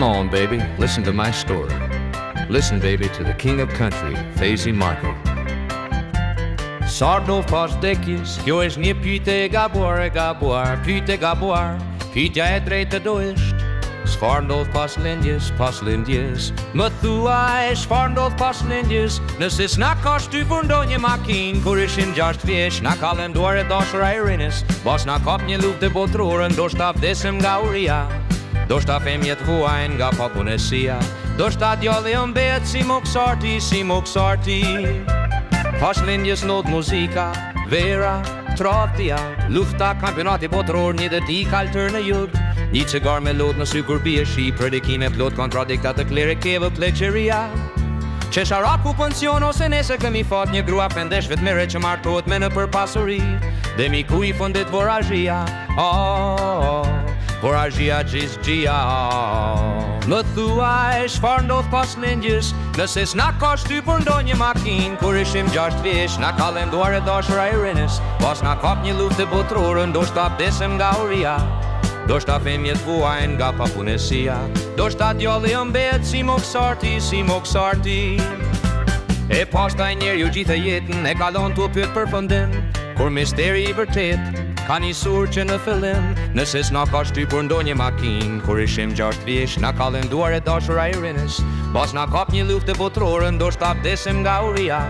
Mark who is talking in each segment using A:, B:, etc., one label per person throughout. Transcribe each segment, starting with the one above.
A: on, baby, listen to my story. Listen, baby, to the king of country, Fazy Marco. Sardo pas dekjes, kjo është një pyetje e gabuar, pyetje e gabuar, pyetja e drejtë do është. Çfarë ndodh pas lindjes, më thuaj çfarë ndodh pas lindjes, nëse s'na ka shtypur ndonjë makinë, kur ishim 6 vjeç, na ka lënduar e dashura e rinës, bos na kap një luftë botërore, ndoshta vdesim nga uria, ndoshta femjet vuajnë nga papunësia, ndoshta djalli mbehet si moksarti, pas lindjes ndodh muzika, vera, tradhtia, lufta, kampionati botëror, një ditë kaltër në jug. Një cigar me lot në sy kur bie shi, predikime plot kontradikta të klerikeve pleqeria. Qesharaku pension ose nese kemi fat një grua pendesh vetmere që martohet me në për pasuri. Dhe mi ku I fundit vorajia, vorajia gjizgjia. Më thuaj çfarë ndodh pas lindjes, nëse s'na ka shtypur ndonjë makinë, kur ishim 6 vjeç, na ka lënduar e dashura e rinës, pas na kap një luftë botërore, ndoshta vdesim nga uria. Ndoshta femjet vuajnë nga papunësia, ndoshta djalli mbehet si moksarti. E pastaj njeriu gjithë jetën e kalon tu pyet për fundim, kur misteri I vërtet ka nisur që në fillim, nëse s'na ka shtypur ndonjë makinë, kur ishim 6 vjeç, na ka lënduar e dashura e rinës, pas na kap një luftë botërore, ndoshta vdesim nga uria.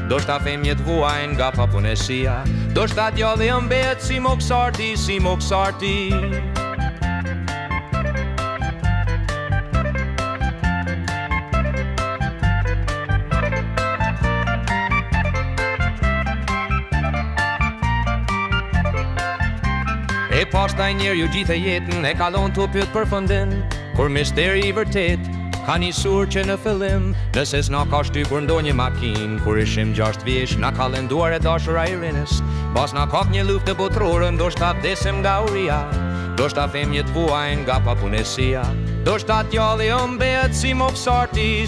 A: Ndoshta femjet vuajnë nga papunësia, ndoshta djalli mbehet si moksarti. E pastaj njeriu gjithë jetën e kalon tu pyet për fundin, kur misteri I vërtet ka nisur që në fillim, nëse s'na ka shtypur ndonjë makinë, kur ishim 6 vjeç, na ka lënduar e dashura e rinës, pas na kap një luftë botërore, ndoshta vdesim nga uria, ndoshta femjet vuajnë nga papunësia, ndoshta djalli mbehet si moksarti.